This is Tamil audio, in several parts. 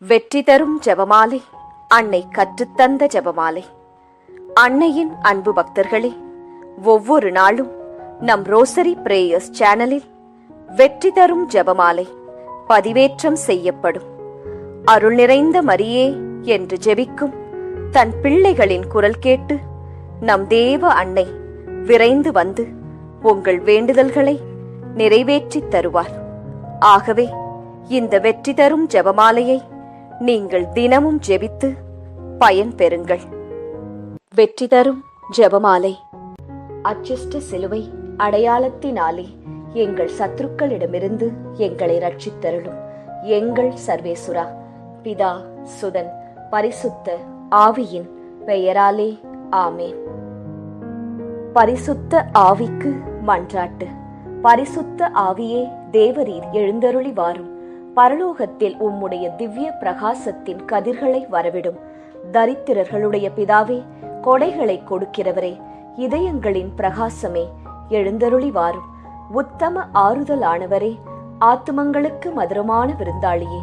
வெற்றி தரும் ஜெபமாலை, அன்னை கற்றுத்தந்த ஜெபமாலை. அன்னையின் அன்பு பக்தர்களே, ஒவ்வொரு நாளும் நம் ரோசரி பிரேயர்ஸ் சேனலில் வெற்றி தரும் ஜெபமாலை பதிவேற்றம் செய்யப்படும். அருள் நிறைந்த மரியே என்று ஜெபிக்கும் தன் பிள்ளைகளின் குரல் கேட்டு நம் தேவ அன்னை விரைந்து வந்து உங்கள் வேண்டுதல்களை நிறைவேற்றித் தருவார். ஆகவே இந்த வெற்றி தரும் ஜெபமாலையை நீங்கள் தினமும் ஜெபித்து பயன் பெறுங்கள். வெற்றி தரும் ஜெபமாலை. அச்சிஷ்ட சிலுவை அடையாளத்தினாலே எங்கள் சத்துருக்களிடமிருந்து எங்களை ரட்சித்தருளும் எங்கள் சர்வேசுரா. பிதா, சுதன், பரிசுத்த ஆவியின் பெயராலே ஆமேன். பரிசுத்த ஆவிக்கு மன்றாட்டு. பரிசுத்த ஆவியே, தேவரீர் எழுந்தருளி வாரும். பரலோகத்தில் உம்முடைய திவ்ய பிரகாசத்தின் கதிர்களை வரவிடும். தரித்திரர்களுடைய பிதாவே, கொடைகளை கொடுக்கிறவரே, இதயங்களின் பிரகாசமே, எழுந்தருளி வாரும். உத்தம ஆறுதலானவரே, ஆத்துமங்களுக்கு மதுரமான விருந்தாளியே,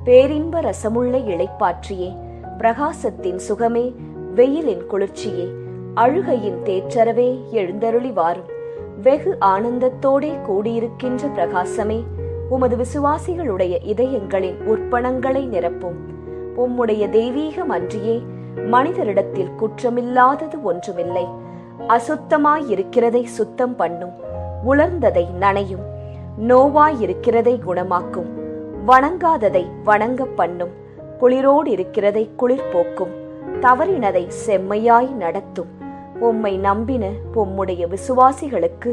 பேரின்ப ரசமுள்ள இளைப்பாற்றியே, பிரகாசத்தின் சுகமே, வெயிலின் குளிர்ச்சியே, அழுகையின் தேற்றரவே, எழுந்தருளி வாரும். வெகு ஆனந்தத்தோடே கூடியிருக்கின்ற பிரகாசமே, உமது விசுவாசிகளுடைய இதயங்களின் உற்பணங்களை நிரப்பும். உம்முடைய தெய்வீகம் அன்றியே மனிதரிடத்தில் குற்றமில்லாதது ஒன்றுமில்லை. அசுத்தமாயிருக்கிறதை சுத்தம் பண்ணும், உலர்ந்ததை நனையும், நோவாயிருக்கிறதை குணமாக்கும், வணங்காததை வணங்க பண்ணும், குளிரோடு இருக்கிறதை குளிர் போக்கும், தவறினதை செம்மையாய் நடத்தும். உம்மை நம்பின உம்முடைய விசுவாசிகளுக்கு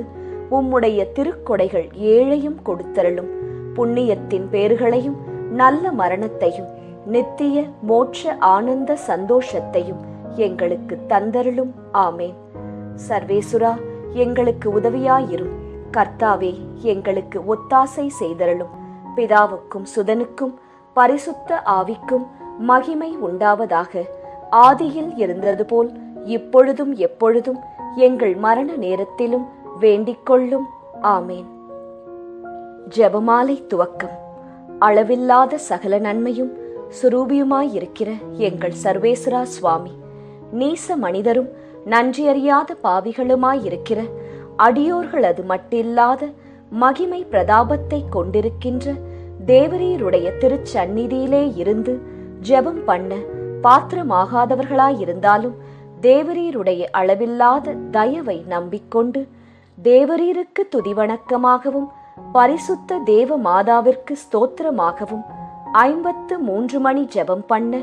உம்முடைய திருக்கொடைகள் ஏழையும் கொடுத்தருளும். புண்ணியத்தின் பேறுகளையும் நல்ல மரணத்தையும் நித்திய மோட்ச ஆனந்த சந்தோஷத்தையும் எங்களுக்கு தந்தருளும். ஆமேன். சர்வேசுரா, எங்களுக்கு உதவியாயிரும். கர்த்தாவே, எங்களுக்கு ஒத்தாசை செய்தருளும். பிதாவுக்கும் சுதனுக்கும் பரிசுத்த ஆவிக்கும் மகிமை உண்டாவதாக. ஆதியில் இருந்தது போல் இப்பொழுதும் எப்பொழுதும் எங்கள் மரண நேரத்திலும் வேண்டிக் கொள்ளும். ஆமேன். ஜெபமாலை துவக்கம். அளவில்லாத சகல நன்மையும் சுரூபியுமாயிருக்கிற எங்கள் சர்வேஸ்வரா சுவாமி, நீச மனிதரும் நன்றியறியாத பாவிகளுமாயிருக்கிற அடியோர்களது மட்டில்லாத மகிமை பிரதாபத்தை கொண்டிருக்கின்ற தேவரீருடைய திருச்சந்நிதியிலே இருந்து ஜெபம் பண்ண பாத்திரமாகாதவர்களாயிருந்தாலும் தேவரீருடைய அளவில்லாத தயவை நம்பிக்கொண்டு தேவரீருக்கு துதிவணக்கமாகவும் பரிசுத்த தேவ மாதாவிற்கு ஸ்தோத்திரமாகவும் 53 மணி ஜெபம் பண்ண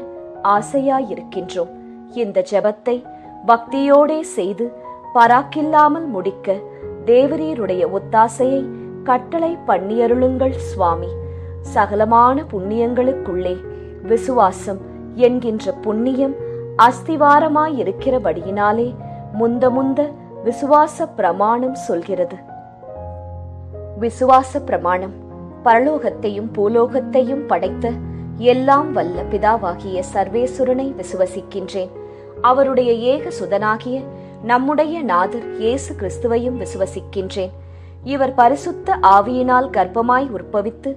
ஆசையாயிருக்கின்றோம். இந்த ஜெபத்தை பக்தியோடே செய்து பராக்கில்லாமல் முடிக்க தேவரீருடைய ஒத்தாசையை கட்டளை பண்ணியருளுங்கள் சுவாமி. சகலமான புண்ணியங்களுக்குள்ளே விசுவாசம் என்கின்ற புண்ணியம் அஸ்திவாரமாயிருக்கிறபடியினாலே முந்த விசுவாச பிரமாணம் சொல்கிறது. விசுவாச பிரமாணம். பரலோகத்தையும் பூலோகத்தையும் படைத்த எல்லாம் வல்ல பிதாவாகிய சர்வேசுரனை விசுவசிக்கின்றேன். அவருடைய ஏக சுதனாகிய நம்முடைய நாதர் இயேசு கிறிஸ்துவையும் விசுவசிக்கின்றேன். இவர் பரிசுத்த ஆவியினால் கர்ப்பமாய் உற்பவித்து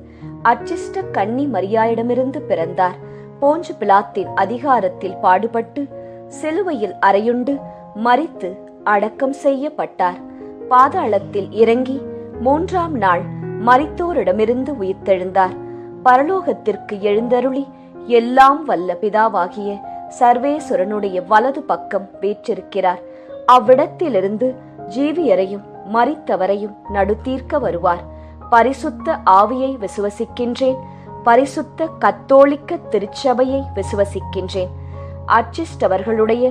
அச்சிஷ்ட கன்னி மரியாயிடமிருந்து பிறந்தார். போஞ்சு பிலாத்தின் அதிகாரத்தில் பாடுபட்டு சிலுவையில் அறையுண்டு மரித்து அடக்கம் செய்யப்பட்டார். பாதாளத்தில் இறங்கி 3ஆம் நாள் மரித்தோரிடமிருந்து உயிர்த்தெழுந்தார். பரலோகத்திற்கு எழுந்தருளி எல்லாம் வல்ல பிதாவாகிய சர்வேசுரனுடைய வலது பக்கம் வீற்றிருக்கிறார். அவ்விடத்திலிருந்து ஜீவியரையும் மரித்தவரையும் நடுத்தீர்க்க வருவார். பரிசுத்த ஆவியை விசுவசிக்கின்றேன். பரிசுத்த கத்தோலிக்க திருச்சபையை விசுவசிக்கின்றேன். அச்சிஷ்டவர்களுடைய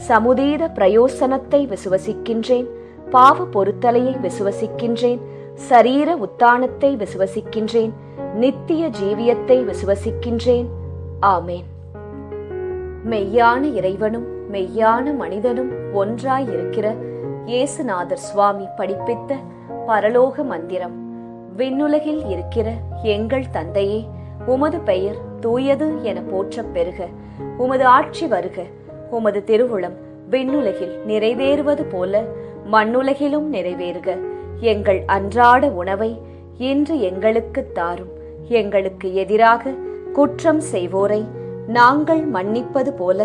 சமுதீர பிரயோசனத்தை விசுவசிக்கின்றேன். பாவ பொருத்தலையை விசுவசிக்கின்றேன். சரீர உத்தானத்தை விசுவசிக்கின்றேன். நித்திய ஜீவியத்தை விசுவசிக்கின்றேன். ஆமேன். மெய்யான இறைவனும் மெய்யான மனிதனும் ஒன்றாயிருக்கிற இயேசுநாதர் சுவாமி படிப்பித்த பரலோக மந்திரம். விண்ணுலகில் இருக்கிற எங்கள் தந்தையே, உமது பெயர் தூயது என போற்றப் பெறுக. உமது ஆட்சி வருக. உமது திருவுளம் விண்ணுலகில் நிறைவேறுவது போல மண்ணுலகிலும் நிறைவேறுக. எங்கள் அன்றாட உணவை இன்று எங்களுக்கு தாரும். எங்களுக்கு எதிராக குற்றம் செய்வோரை நாங்கள் மன்னிப்பது போல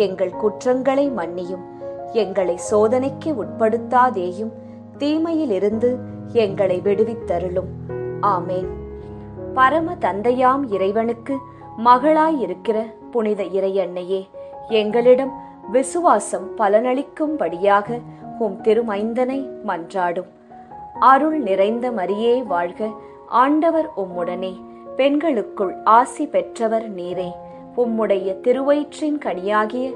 எங்கள் குற்றங்களை மன்னியும். எங்களை சோதனைக்கு உட்படுத்தாதேயும், தீமையிலிருந்து எங்களை விடுவித்தருளும். ஆமேன். பரம தந்தையாம் இறைவனுக்கு மகளாயிருக்கிற புனித இறையன்னையே, எங்களிடம் விசுவாசம் பலனளிக்கும்படியாக உம் திருமைந்தனை மன்றாடும். அருள் நிறைந்த மரியே வாழ்க, ஆண்டவர் உம்முடனே, பெண்களுக்குள் ஆசி பெற்றவர் நீரே. உம்முடைய திருவயிற்றின் கனியாகிய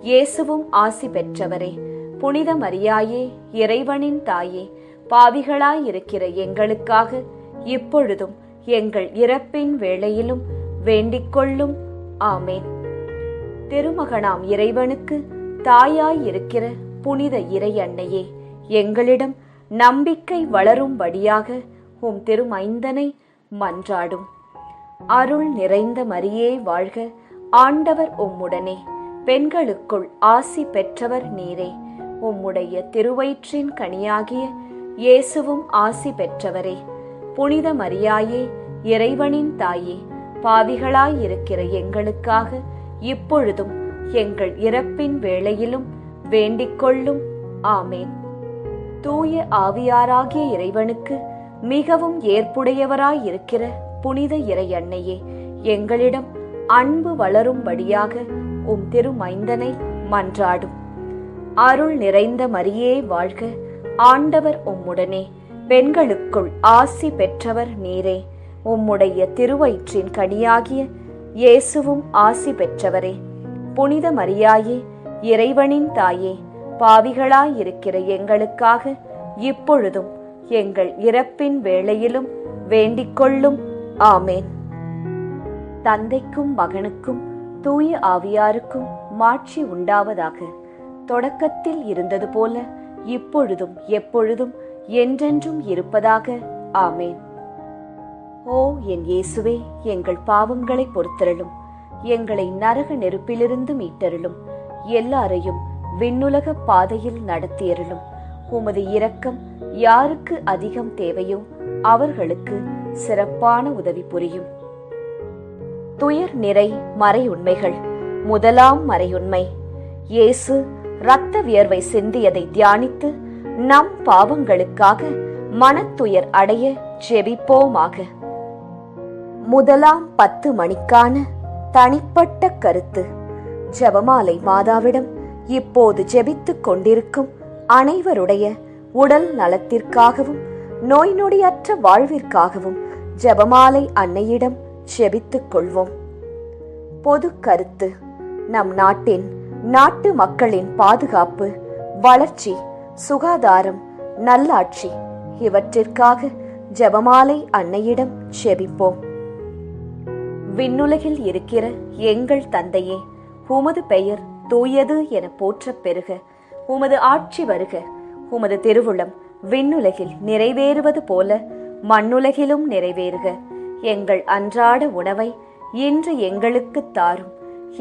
இயேசுவும் ஆசி பெற்றவரே. புனித மரியாயே, இறைவனின் தாயே, பாவிகளாயிருக்கிற எங்களுக்காக இப்பொழுதும் எங்கள் இறப்பின் வேளையிலும் வேண்டிக்கொள்ளும். ஆமேன். திருமகனாம் இறைவனுக்கு தாயாயிருக்கிற புனித இறை அன்னையே, எங்களிடம் நம்பிக்கை வளரும்படியாக உம் திருமைந்தனை மன்றாடும். அருள் நிறைந்த மரியே வாழ்க, ஆண்டவர் உம்முடனே, பெண்களுக்குள் ஆசி பெற்றவர் நீரே. உம்முடைய திருவயிற்றின் கனியாகிய இயேசுவும் ஆசி பெற்றவரே. புனித மரியாயே, இறைவனின் தாயே, பாவிகளாயிருக்கிற எங்களுக்காக இப்பொழுதும் எங்கள் இறப்பின் வேளையிலும் வேண்டிக்கொள்ளும். ஆமேன். தூய ஆவியாராகிய இறைவனுக்கு மிகவும் ஏற்புடையவராயிருக்கிற புனித இறை அன்னையே, எங்களிடம் அன்பு வளரும்படியாக உம் திருமைந்தனை மன்றாடும். அருள் நிறைந்த மரியே வாழ்க, ஆண்டவர் உம்முடனே, பெண்களுக்குள் ஆசி பெற்றவர் நீரே. உம்முடைய திருவயிற்றின் கனியாகிய இயேசுவும் ஆசி பெற்றவரே. புனித மரியாயே, இறைவனின் தாயே, பாவிகளாயிருக்கிற எங்களுக்காக இப்பொழுதும் எங்கள் இறப்பின் வேளையிலும் வேண்டிக்கொள்ளும். ஆமேன். தந்தைக்கும் மகனுக்கும் தூய ஆவியாருக்கும் மாட்சி உண்டாவதாக. தொடக்கத்தில் இருந்தது போல இப்பொழுதும் எப்பொழுதும் என்றென்றும் இருப்பதாக. ஆமேன். ஓ என் இயேசுவே, எங்கள் பாவங்களை பொறுத்தருளும். எங்களை நரக நெருப்பிலிருந்து மீட்டருளும். எல்லாரையும் விண்ணுலக பாதையில் நடத்தியருளும். உமது இரக்கம் யாருக்கு அதிகம் தேவையோ அவர்களுக்கு சிறப்பான உதவி புரியும். துயர் நிறை மறையுண்மைகள். முதலாம் மறையுண்மை, இயேசு இரத்த வியர்வை சிந்தியதை தியானித்து நம் பாவங்களுக்காக மனத்துயர் அடைய ஜெபிப்போமாக. முதலாம் 10 மணிக்கான தனிப்பட்ட கருத்து. ஜெபமாலை மாதாவிடம் இப்போது ஜெபித்துக் கொண்டிருக்கும் அனைவருடைய உடல் நலத்திற்காகவும் நோய் நொடியற்ற வாழ்விற்காகவும் ஜெபமாலை அன்னையிடம் ஜெபித்துக் கொள்வோம். பொது கருத்து. நம் நாட்டு மக்களின் பாதுகாப்பு, வளர்ச்சி, சுகாதாரம், நல்லாட்சி இவற்றிற்காக ஜெபமாலை அன்னையிடம் ஜெபிப்போம். விண்ணுலகில் இருக்கிற எங்கள் தந்தையே, உமது பெயர் தூயது என போற்றப் பெறுக. உமது ஆட்சி வருக. உமது திருவுளம் விண்ணுலகில் நிறைவேறுவது போல மண்ணுலகிலும் நிறைவேறுக. எங்கள் அன்றாட உணவை இன்று எங்களுக்கு தாரும்.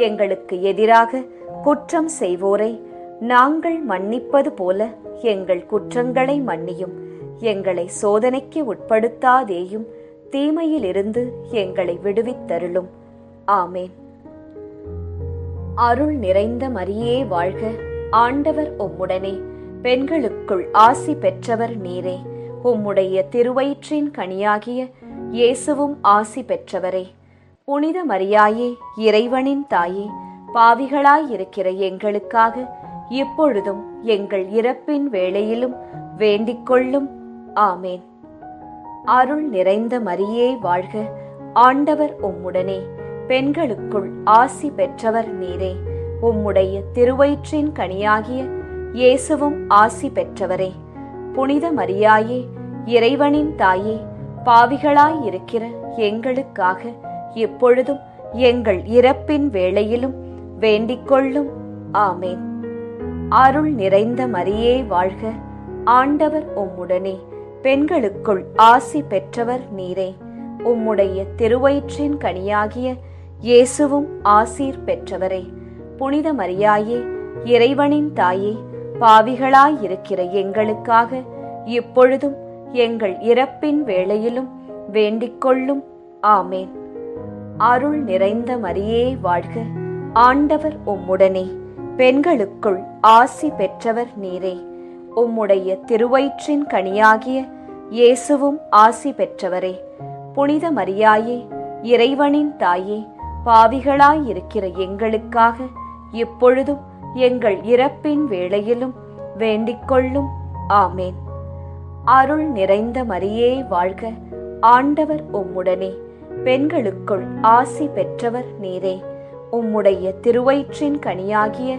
எங்களுக்கு எதிராக குற்றம் செய்வோரை நாங்கள் மன்னிப்பது போல எங்கள் குற்றங்களை மன்னியும். எங்களை சோதனைக்கு உட்படுத்தாதேயும், தீமையிலிருந்து எங்களை விடுவித்தருளும். ஆமேன். அருள் நிறைந்த மரியே வாழ்க, ஆண்டவர் உம்முடனே, பெண்களுக்குள் ஆசி பெற்றவர் நீரே. உம்முடைய திருவயிற்றின் கனியாகிய இயேசுவும் ஆசி பெற்றவரே. புனித மரியாயே, இறைவனின் தாயே, பாவிகளாயிருக்கிற எங்களுக்காக இப்பொழுதும் எங்கள் இறப்பின் வேளையிலும் வேண்டிக்கொள்ளும். ஆமேன். அருள் நிறைந்த மரியே வாழ்க, ஆண்டவர் உம்முடனே, பெண்களுக்குள் ஆசி பெற்றவர் நீரே. உம்முடைய திருவயிற்றின் கனியாகிய இயேசுவும் ஆசி பெற்றவரே. புனித மரியாயே, இறைவனின் தாயே, பாவிகளாயிருக்கிற எங்களுக்காக இப்பொழுதும் எங்கள் இறப்பின் வேளையிலும் வேண்டிக்கொள்ளும். ஆமேன். அருள் நிறைந்த மரியே வாழ்க, ஆண்டவர் உம்முடனே, பெண்களுக்குள் ஆசி பெற்றவர் நீரே. உம்முடைய திருவயிற்றின் கனியாகிய இயேசுவும் ஆசீர் பெற்றவரே. புனித மரியாயே, இறைவனின் தாயே, பாவிகளாயிருக்கிற எங்களுக்காக இப்பொழுதும் எங்கள் இறப்பின் வேளையிலும் வேண்டிக்கொள்ளும். ஆமேன். அருள் நிறைந்த மரியே வாழ்க, ஆண்டவர் உம்முடனே, பெண்களுக்குள் ஆசி பெற்றவர் நீரே. உம்முடைய திருவயிற்றின் கனியாகிய இயேசுவும் ஆசி பெற்றவரே. புனித மரியாயே, இறைவனின் தாயே, பாவிகளாயிருக்கிற எங்களுக்காக இப்பொழுதும் எங்கள் இறப்பின் வேளையிலும் வேண்டிக்கொள்ளும். ஆமேன். அருள் நிறைந்த மரியே வாழ்க, ஆண்டவர் உம்முடனே, பெண்களுக்குள் ஆசி பெற்றவர் நீரே. உம்முடைய திருவயிற்றின் கனியாகிய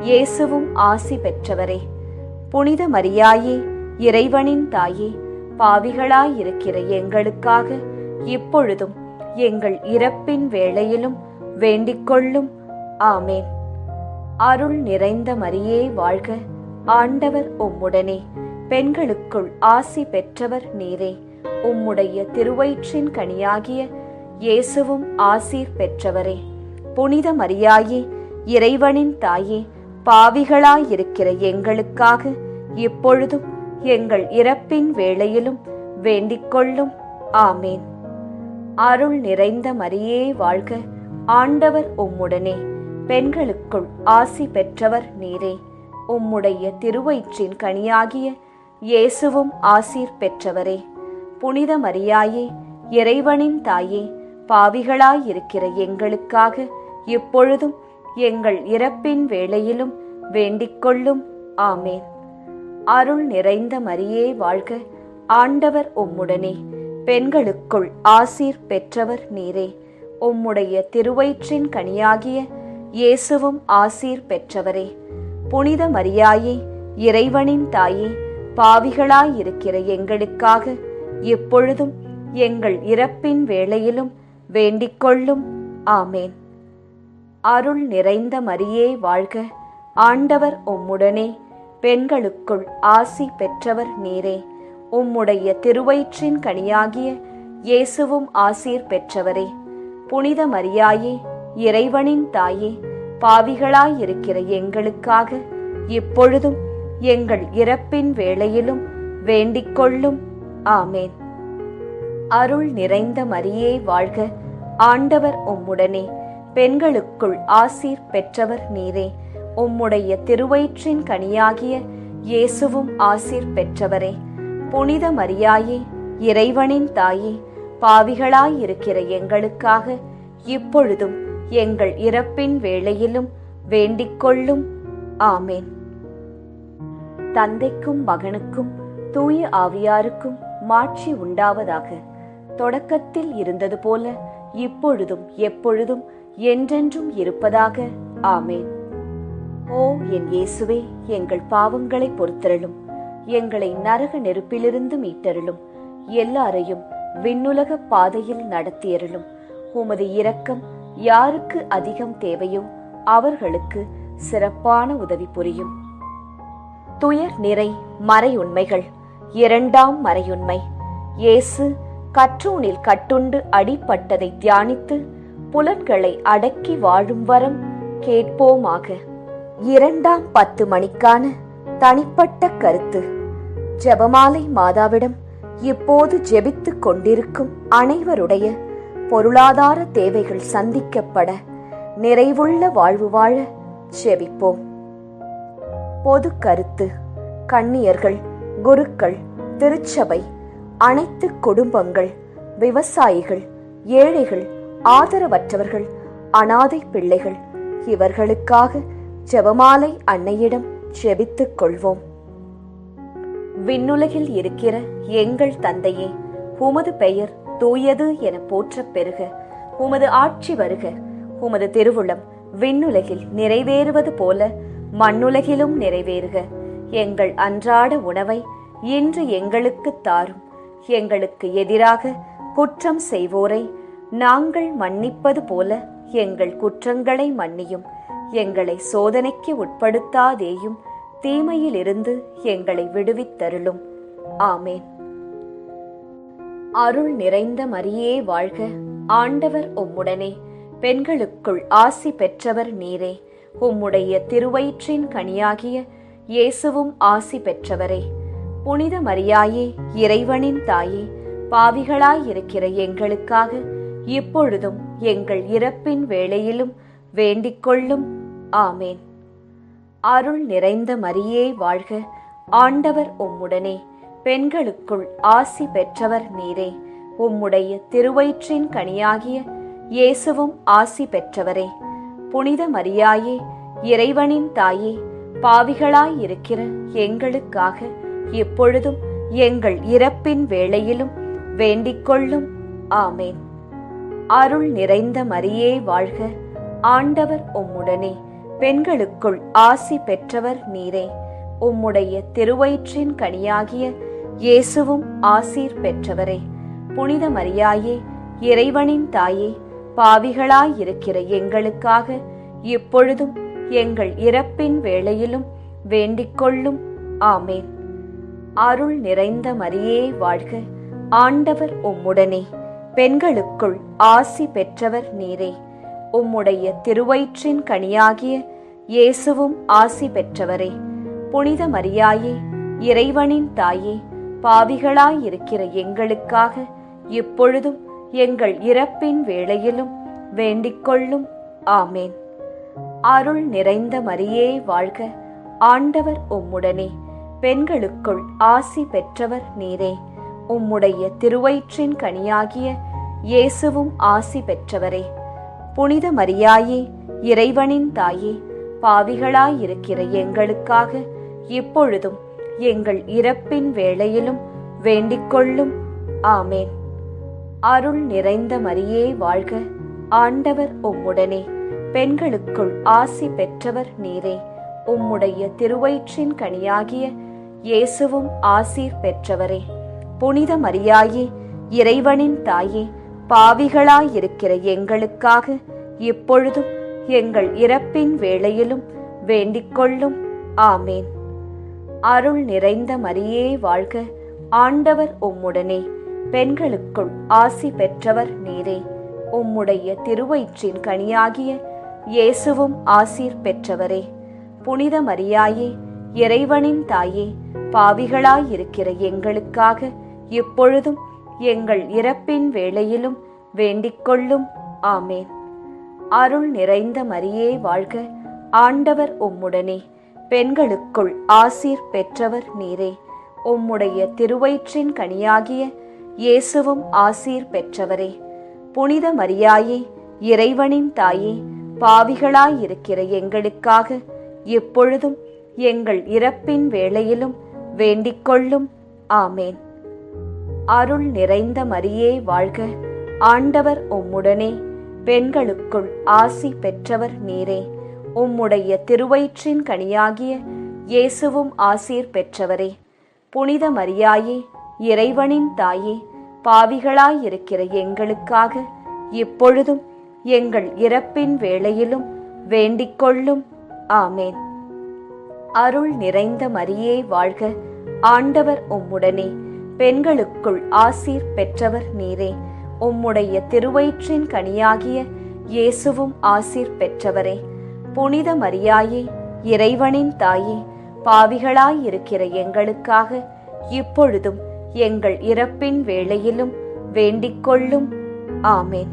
இயேசுவும் ஆசி பெற்றவரே. புனித மரியாயே, இறைவனின் தாயே, பாவிகளாயிருக்கிற எங்களுக்காக இப்பொழுதும் எங்கள் இறப்பின் வேளையிலும் வேண்டிக்கொள்ளும். ஆமேன். அருள் நிறைந்த மரியே வாழ்க, ஆண்டவர் உம்முடனே, பெண்களுக்குள் ஆசி பெற்றவர் நீரே. உம்முடைய திருவயிற்றின் கனியாகிய இயேசுவும் ஆசீர் பெற்றவரே. புனித மரியாயே, இறைவனின் தாயே, பாவிகளாயிருக்கிற எங்களுக்காக இப்பொழுதும் எங்கள் இறப்பின் வேளையிலும் வேண்டிக்கொள்ளும். ஆமேன். அருள் நிறைந்த மரியே வாழ்க, ஆண்டவர் உம்முடனே, பெண்களுக்குள் ஆசி பெற்றவர் நீரே. உம்முடைய திருவயிற்றின் கனியாகிய இயேசுவும் ஆசீர் பெற்றவரே. புனித மரியாயே, இறைவனின் தாயே, பாவிகளாயிருக்கிற எங்களுக்காக இப்பொழுதும் எங்கள் இறப்பின் வேளையிலும் வேண்டிக்கொள்ளும். ஆமேன். அருள் நிறைந்த மரியே வாழ்க, ஆண்டவர் உம்முடனே, பெண்களுக்குள் ஆசீர் பெற்றவர் நீரே. உம்முடைய திருவயிற்றின் கனியாகிய இயேசுவும் ஆசீர் பெற்றவரே. புனித மரியாயே, இறைவனின் தாயே, பாவிகளாயிருக்கிற எங்களுக்காக இப்பொழுதும் எங்கள் இறப்பின் வேளையிலும் வேண்டிக்கொள்ளும். ஆமேன். அருள் நிறைந்த மரியே வாழ்க, ஆண்டவர் உம்முடனே, பெண்களுக்குள் ஆசி பெற்றவர் நீரே. உம்முடைய திருவயிற்றின் கனியாகிய இயேசுவும் ஆசீர் பெற்றவரே. புனித மரியாயே, இறைவனின் தாயே, பாவிகளாயிருக்கிற எங்களுக்காக இப்பொழுதும் எங்கள் இறப்பின் வேளையிலும் வேண்டிக்கொள்ளும். ஆமேன். அருள் நிறைந்த மரியே வாழ்க, ஆண்டவர் உம்முடனே, பெண்களுக்குள் ஆசீர் பெற்றவர் நீரே. உம்முடைய திருவயிற்றின் கனியாகிய இயேசுவும் ஆசீர் பெற்றவரே. புனித மரியாயே, இறைவனின் தாயே, பாவிகளாயிருக்கிற எங்களுக்காக இப்பொழுதும் எங்கள் இறப்பின் வேளையிலும் வேண்டிக்கொள்ளும். ஆமேன். தந்தைக்கும் மகனுக்கும் தூய ஆவியாருக்கும் மாட்சி உண்டாவதாக. தொடக்கத்தில் இருந்தது போல இப்பொழுதும் எப்பொழுதும் என்றென்றும் இருப்பதாக. ஆமேன். ஓ என் இயேசுவே, எங்கள் பாவங்களை பொறுத்தருளும், எங்களை நரக நெருப்பிலிருந்து மீட்டருளும், எல்லாரையும் விண்ணுலக பாதையில் நடத்தியருளும். உமது இரக்கம் யாருக்கு அதிகம் தேவையோ அவர்களுக்கு சிறப்பான உதவி புரியும். துயர் நிறை மறையுண்மைகள். இரண்டாம் மறையுண்மை. இயேசு கற்றூனில் கட்டுண்டு அடிபட்டதை தியானித்து புலன்களை அடக்கி வாழும் வரம் கேட்போமாக. 2ஆம் 10 மணிக்கான தனிப்பட்ட கருத்து. ஜெபமாலை மாதாவிடம் இப்போது ஜெபித்துக் கொண்டிருக்கும் அனைவருடைய பொருளாதார தேவைகள் சந்திக்கப்பட நிறைவுள்ள வாழ்வு வாழ ஜெபிப்போம். பொது கருத்து. கன்னியர்கள், குருக்கள், திருச்சபை, அனைத்து குடும்பங்கள், விவசாயிகள், ஏழைகள், ஆதரவற்றவர்கள், அனாதை பிள்ளைகள், இவர்களுக்காக ஜெபமாலை அன்னையிடம் ஜெபித்துக் கொள்வோம். விண்ணுலகில் இருக்கிற எங்கள் தந்தையே, உமது பெயர் தூயது என போற்றப் பெறுக. உமது ஆட்சி வருக. உமது திருவுளம் விண்ணுலகில் நிறைவேறுவது போல மண்ணுலகிலும் நிறைவேறுக. எங்கள் அன்றாட உணவை இன்று எங்களுக்கு தாரும். எங்களுக்கு எதிராக குற்றம் செய்வோரை நாங்கள் மன்னிப்பது போல எங்கள் குற்றங்களை மன்னியும். எங்களை சோதனைக்கு உட்படுத்தாதேயும், தீமையிலிருந்து எங்களை விடுவித்தருளும். ஆமேன். அருள் நிறைந்த மரியே வாழ்க, ஆண்டவர் உம்முடனே, பெண்களுக்குள் ஆசி பெற்றவர் நீரே. உம்முடைய திருவயிற்றின் கனியாகிய இயேசுவும் ஆசி பெற்றவரே. புனித மரியாயே, இறைவனின் தாயே, பாவிகளாயிருக்கிற எங்களுக்காக இப்பொழுதும் எங்கள் இறப்பின் வேளையிலும் வேண்டிக் கொள்ளும். ஆமேன். அருள் நிறைந்த மரியே வாழ்க, ஆண்டவர் உம்முடனே, பெண்களுக்குள் ஆசி பெற்றவர் நீரே. உம்முடைய திருவயிற்றின் கனியாகிய இயேசுவும் ஆசி பெற்றவரே. புனித மரியாயே, இறைவனின் தாயே, பாவிகளாயிருக்கிற எங்களுக்காக இப்பொழுதும் எங்கள் இறப்பின் வேளையிலும் வேண்டிக் கொள்ளும். ஆமேன். அருள் நிறைந்த மரியே வாழ்க, ஆண்டவர் உம்முடனே, பெண்களுக்குள் ஆசி பெற்றவர் நீரே. உம்முடைய திருவயிற்றின் கனியாகிய இயேசுவும் ஆசீர் பெற்றவரே. புனித மரியாயே, இறைவனின் தாயே, பாவிகளாயிருக்கிற எங்களுக்காக இப்பொழுதும் எங்கள் இறப்பின் வேளையிலும் வேண்டிக் கொள்ளும். ஆமேன். அருள் நிறைந்த மரியே வாழ்க, ஆண்டவர் உம்முடனே, பெண்களுக்குள் ஆசி பெற்றவர் நீரே. உம்முடைய திருவயிற்றின் கனியாகிய இயேசுவும் ஆசி பெற்றவரே. புனித மரியாயே, இறைவனின் தாயே, பாவிகளாயிருக்கிற எங்களுக்காக இப்பொழுதும் எங்கள் இறப்பின் வேளையிலும் வேண்டிக் கொள்ளும். ஆமேன். அருள் நிறைந்த மரியே வாழ்க, ஆண்டவர் உம்முடனே, பெண்களுக்குள் ஆசி பெற்றவர் நீரே. உம்முடைய திருவயிற்றின் கனியாகிய இயேசுவும் ஆசி பெற்றவரே. புனித மரியாயே, இறைவனின் தாயே, பாவிகளாயிருக்கிற எங்களுக்காக இப்பொழுதும் எங்கள் இறப்பின் வேளையிலும் வேண்டிக் கொள்ளும். ஆமேன். அருள் நிறைந்த மரியே வாழ்க, ஆண்டவர் உம்முடனே, பெண்களுக்குள் ஆசி பெற்றவர் நீரே. உம்முடைய திருவயிற்றின் கனியாகிய இயேசுவும் ஆசீர் பெற்றவரே. புனித மரியாயே, இறைவனின் தாயே, பாவிகளாயிருக்கிற எங்களுக்காக இப்பொழுதும் எங்கள் இறப்பின் வேளையிலும் வேண்டிக் கொள்ளும். ஆமேன். அருள் நிறைந்த மரியே வாழ்க, ஆண்டவர் உம்முடனே, பெண்களுக்குள் ஆசி பெற்றவர் நீரே. உம்முடைய திருவயிற்றின் கனியாகிய இயேசுவும் ஆசீர் பெற்றவரே. புனித மரியாயே, இறைவனின் தாயே, பாவிகளாயிருக்கிற எங்களுக்காக இப்பொழுதும் எங்கள் இறப்பின் வேளையிலும் வேண்டிக் கொள்ளும். ஆமேன். அருள் நிறைந்த மரியே வாழ்க, ஆண்டவர் உம்முடனே, பெண்களுக்குள் ஆசீர் பெற்றவர் நீரே. உம்முடைய திருவயிற்றின் கனியாகிய இயேசுவும் ஆசீர் பெற்றவரே. புனித மரியாயே, இறைவனின் தாயே, பாவிகளாயிருக்கிற எங்களுக்காக இப்பொழுதும் எங்கள் இறப்பின் வேளையிலும் வேண்டிக் கொள்ளும். ஆமேன். அருள் நிறைந்த மரியே வாழ்க, ஆண்டவர் உம்முடனே, பெண்களுக்குள் ஆசி பெற்றவர் நீரே. உம்முடைய திருவயிற்றின் கனியாகிய இயேசுவும் ஆசீர் பெற்றவரே. புனித மரியாயே, இறைவனின் தாயே, பாவிகளாயிருக்கிற எங்களுக்காக இப்பொழுதும் எங்கள் இறப்பின் வேளையிலும் வேண்டிக் கொள்ளும். ஆமேன். அருள் நிறைந்த மரியே வாழ்க, ஆண்டவர் உம்முடனே, பெண்களுக்குள் ஆசீர் பெற்றவர் நீரே. உம்முடைய திருவயிற்றின் கனியாகிய இயேசுவும் ஆசீர் பெற்றவரே. புனித மரியாயே, இறைவனின் தாயே, பாவிகளாயிருக்கிற எங்களுக்காக இப்பொழுதும் எங்கள் இறப்பின் வேளையிலும் வேண்டிக் கொள்ளும். ஆமேன்.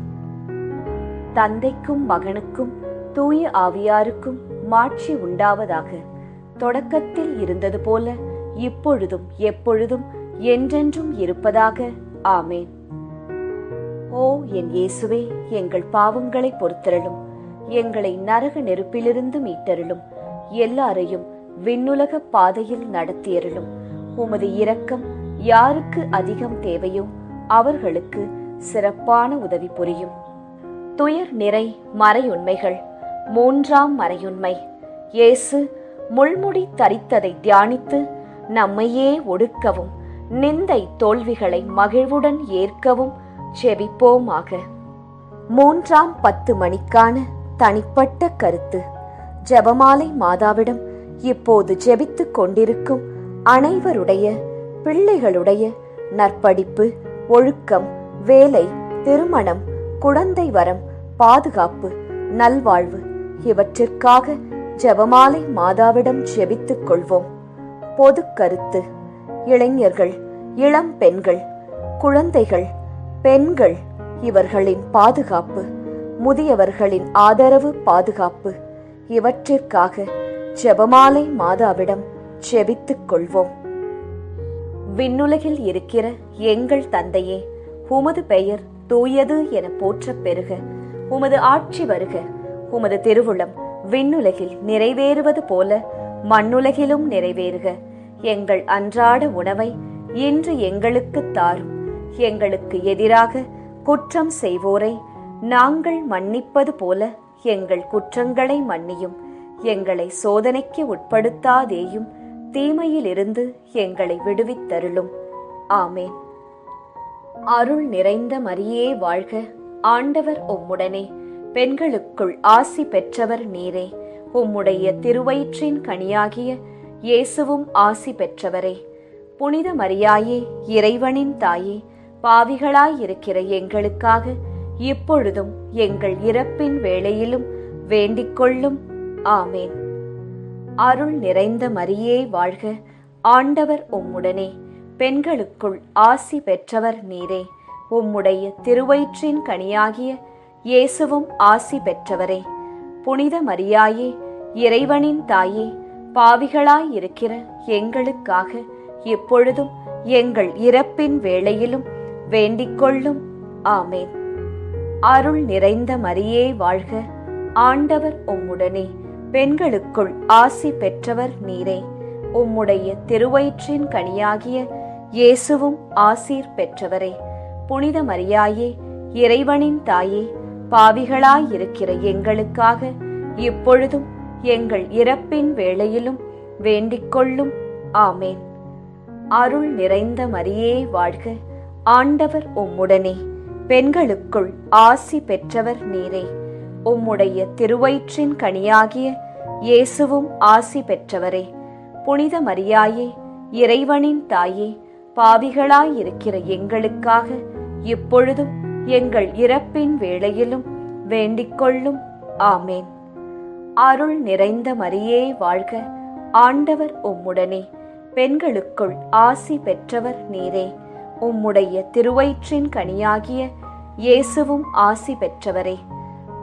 தந்தைக்கும் மகனுக்கும் தூய ஆவியாருக்கும் மாட்சி உண்டாவதாக. தொடக்கத்தில் இருந்தது போல இப்பொழுதும் எப்பொழுதும் என்றென்றும் இருப்பதாக. ஆமேன். ஓ என் இயேசுவே, எங்கள் பாவங்களை பொறுத்தருளும், எங்களை நரக நெருப்பிலிருந்து மீட்டருளும், எல்லாரையும் விண்ணுலக பாதையில் நடத்தியருளும். உமது இரக்கம் யாருக்கு அதிகம் தேவையோ அவர்களுக்கு சிறப்பான உதவி புரியும். துயர் நிறை மறையுண்மைகள். 3ஆம் மறையுண்மை. இயேசு முள்முடி தரித்ததை தியானித்து நம்மையே ஒடுக்கவும் நிந்தை தோல்விகளை மகிழ்வுடன் ஏற்கவும் ஜெபிப்போமாக. 3ஆம் 10 மணிக்கான தனிப்பட்ட கருத்து. ஜெபமாலை மாதாவிடம் இப்போது ஜெபித்துக் கொண்டிருக்கும் அனைவருடைய பிள்ளைகளுடைய நற்படிப்பு, ஒழுக்கம், வேலை, திருமணம், குழந்தை வரம், பாதுகாப்பு, நல்வாழ்வு இவற்றிற்காக ஜெபமாலை மாதாவிடம் ஜெபித்துக் கொள்வோம். பொது கருத்து. இளைஞர்கள், இளம் பெண்கள், குழந்தைகள், பெண்கள் இவர்களின் பாதுகாப்பு, முதியவர்களின் ஆதரவு, பாதுகாப்பு இவற்றிற்காக ஜெபமாலை மாதாவிடம் ஜெபித்துக் கொள்வோம். விண்ணுலகில் இருக்கிற எங்கள் தந்தையே, உமது பெயர் தூயது என போற்றப் பெறுக. உமது ஆட்சி வருக. உமது திருவுளம் விண்ணுலகில் நிறைவேறுவது போல மண்ணுலகிலும் நிறைவேறுக. எங்கள் அன்றாட உணவை இன்று எங்களுக்குத் தாரும். எங்களுக்கு எதிராக குற்றம் செய்வோரை நாங்கள் மன்னிப்பது போல எங்கள் குற்றங்களை மன்னியும். எங்களை சோதனைக்கு உட்படுத்தாதேயும், தீமையிலிருந்து எங்களை விடுவித்தருளும். ஆமேன். அருள் நிறைந்த மரியே வாழ்க. ஆண்டவர் உம்முடனே. பெண்களுக்குள் ஆசி பெற்றவர் நீரே. உம்முடைய திருவயிற்றின் கனியாகிய இயேசுவும் ஆசி பெற்றவரே. புனித மரியாயே, இறைவனின் தாயே, பாவிகளாயிருக்கிற எங்களுக்காக இப்பொழுதும் எங்கள் இறப்பின் வேளையிலும் வேண்டிக் கொள்ளும். ஆமேன். அருள் நிறைந்த மரியே வாழ்க. ஆண்டவர் உம்முடனே. பெண்களுக்குள் ஆசி பெற்றவர் நீரே. உம்முடைய திருவயிற்றின் கனியாகிய இயேசுவும் ஆசி பெற்றவரே. புனித மரியாயே, இறைவனின் தாயே, பாவிகளாயிருக்கிற எங்களுக்காக இப்பொழுதும் எங்கள் இறப்பின் வேளையிலும் வேண்டிக் கொள்ளும். ஆமேன். அருள் நிறைந்த மரியே வாழ்க. ஆண்டவர் உம்முடனே. பெண்களுக்குள் ஆசி பெற்றவர் நீரே. உம்முடைய திருவயிற்றின் கனியாகிய இயேசுவும் ஆசீர் பெற்றவரே. புனித மரியாயே, இறைவனின் தாயே, பாவிகளாயிருக்கிற எங்களுக்காக இப்பொழுதும் எங்கள் இறப்பின் வேளையிலும் வேண்டிக் கொள்ளும். ஆமேன். அருள் நிறைந்த மரியே வாழ்க. ஆண்டவர் உம்முடனே. பெண்களுக்குள் ஆசி பெற்றவர் நீரே. உம்முடைய திருவயிற்றின் கனியாகிய இயேசுவும் ஆசி பெற்றவரே. புனித மரியாயே, இறைவனின் தாயே, பாவிகளாயிருக்கிற எங்களுக்காக இப்பொழுதும் எங்கள் இறப்பின் வேளையிலும் வேண்டிக் கொள்ளும். ஆமேன். அருள் நிறைந்த மரியே வாழ்க. ஆண்டவர் உம்முடனே. பெண்களுக்குள் ஆசி பெற்றவர் நீரே. உம்முடைய திருவயிற்றின் கனியாகிய இயேசுவும் ஆசி பெற்றவரே.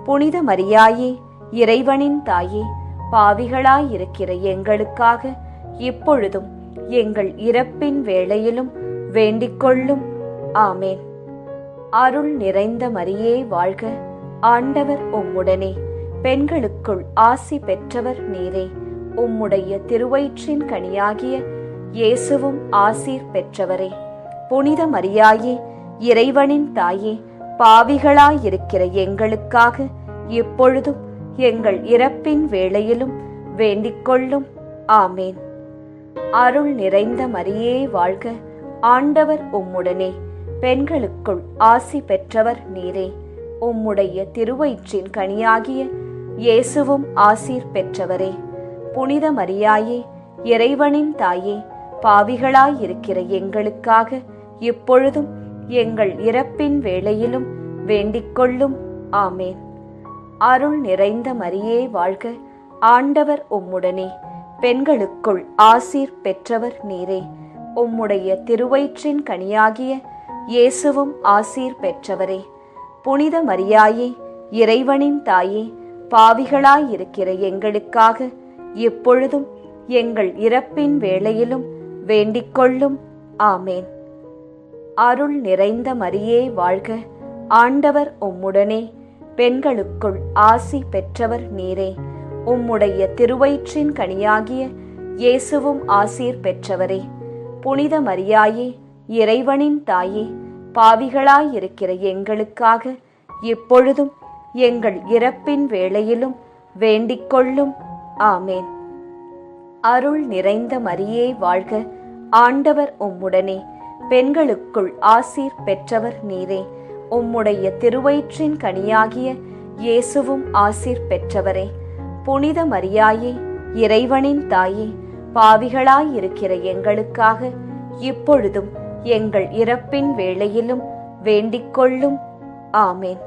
புனித மரியாயே, இறைவனின் தாயே, பாவிகளாயிருக்கிற எங்களுக்காக இப்பொழுதும் எங்கள் இறப்பின் வேளையிலும் வேண்டிக் கொள்ளும். ஆமேன். அருள் நிறைந்த மரியே வாழ்க. ஆண்டவர் உம்முடனே. பெண்களுக்குள் ஆசி பெற்றவர் நீரே. உம்முடைய திருவயிற்றின் கனியாகிய இயேசுவும் ஆசீர் பெற்றவரே. புனித மரியாயே, இறைவனின் தாயே, பாவிகளாயிருக்கிற எங்களுக்காக இப்பொழுதும் எங்கள் இறப்பின் வேளையிலும் வேண்டிக் கொள்ளும். ஆமேன். அருள் நிறைந்த மரியே வாழ்க. ஆண்டவர் உம்முடனே. பெண்களுக்குள் ஆசி பெற்றவர் நீரே. உம்முடைய திருவயிற்றின் கனியாகிய இயேசுவும் ஆசீர் பெற்றவரே. புனித மரியாயே, இறைவனின் தாயே, பாவிகளாயிருக்கிற எங்களுக்காக இப்பொழுதும் எங்கள் இறப்பின் வேளையிலும் வேண்டிக் கொள்ளும். ஆமேன். அருள் நிறைந்த மரியே வாழ்க. ஆண்டவர் உம்முடனே. பெண்களுக்குள் ஆசீர் பெற்றவர் நீரே. உம்முடைய திருவயிற்றின் கனியாகிய இயேசுவும் ஆசீர் பெற்றவரே. புனித மரியாயே, இறைவனின் தாயே, பாவிகளாயிருக்கிற எங்களுக்காக இப்பொழுதும் எங்கள் இறப்பின் வேளையிலும் வேண்டிக் கொள்ளும். ஆமேன். அருள் நிறைந்த மரியே வாழ்க. ஆண்டவர் உம்முடனே. பெண்களுக்குள் ஆசி பெற்றவர் நீரே. உம்முடைய திருவயிற்றின் கனியாகிய இயேசுவும் ஆசீர் பெற்றவரே. புனித மரியாயே, இறைவனின் தாயே, பாவிகளாயிருக்கிற எங்களுக்காக இப்பொழுதும் எங்கள் இறப்பின் வேளையிலும் வேண்டிக் கொள்ளும். ஆமேன். அருள் நிறைந்த மரியே வாழ்க. ஆண்டவர் உம்முடனே. பெண்களுக்குள் ஆசீர் பெற்றவர் நீரே. உம்முடைய திருவயிற்றின் கனியாகிய இயேசுவும் ஆசீர் பெற்றவரே. புனித மரியாயே, இறைவனின் தாயே, பாவிகளாயிருக்கிற எங்களுக்காக இப்பொழுதும் எங்கள் இறப்பின் வேளையிலும் வேண்டிக் கொள்ளும். ஆமேன்.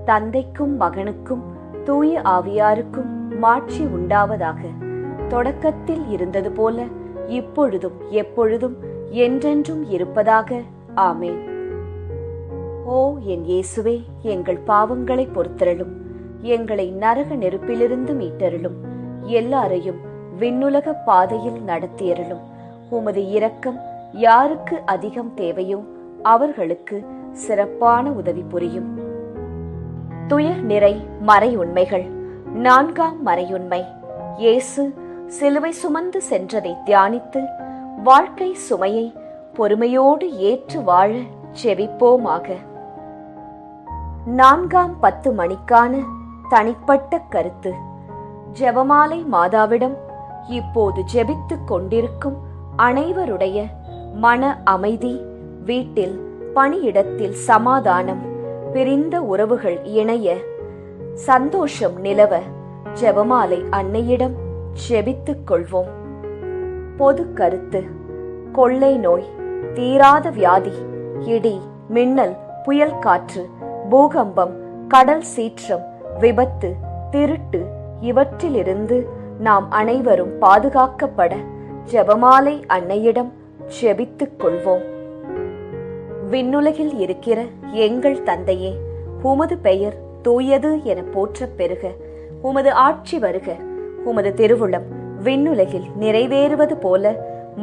தந்தைக்கும் மகனுக்கும் தூய ஆவியாருக்கும் மாட்சி உண்டாவதாக. தொடக்கத்தில் இருந்தது போல இப்பொழுதும் எப்பொழுதும் என்றென்றும் இருப்பதாக. ஆமேன். ஓ என் இயேசுவே, எங்கள் பாவங்களை பொறுத்தருளும். எங்களை நரக நெருப்பிலிருந்து மீட்டருளும். எல்லாரையும் விண்ணுலக பாதையில் நடத்தியருளும். உமது இரக்கம் யாருக்கு அதிகம் தேவையோ அவர்களுக்கு சிறப்பான உதவி புரியும். துயர் நிறை மறை உண்மைகள். 4ஆம் மறையுண்மை. இயேசு சிலுவை சுமந்து சென்றதை தியானித்து வாழ்க்கை சுமையை பொறுமையோடு ஏற்று வாழ செவிப்போமாக. 4ஆம் 10 மணிக்கான தனிப்பட்ட கருத்து. ஜெபமாலை மாதாவிடம் இப்போது ஜெபித்துக் கொண்டிருக்கும் அனைவருடைய மன அமைதி, வீட்டில் பணியிடத்தில் சமாதானம், பிரிந்த உறவுகள் இணைய சந்தோஷம் நிலவ ஜெபமாலை அன்னையிடம் ஜெபித்துக் கொள்வோம். பொது கருத்து. கொள்ளை நோய், தீராத வியாதி, இடி மின்னல், புயல் காற்று, பூகம்பம், கடல் சீற்றம், விபத்து, திருட்டு இவற்றிலிருந்து நாம் அனைவரும் பாதுகாக்கப்பட ஜெபமாலை அன்னையிடம் ஜெபித்துக் கொள்வோம். விண்ணுலகில் இருக்கிற எங்கள் தந்தையே, உமது பெயர் தூயது என போற்றப் பெறுக. உமது ஆட்சி வருக. உமது திருவுளம் விண்ணுலகில் நிறைவேறுவது போல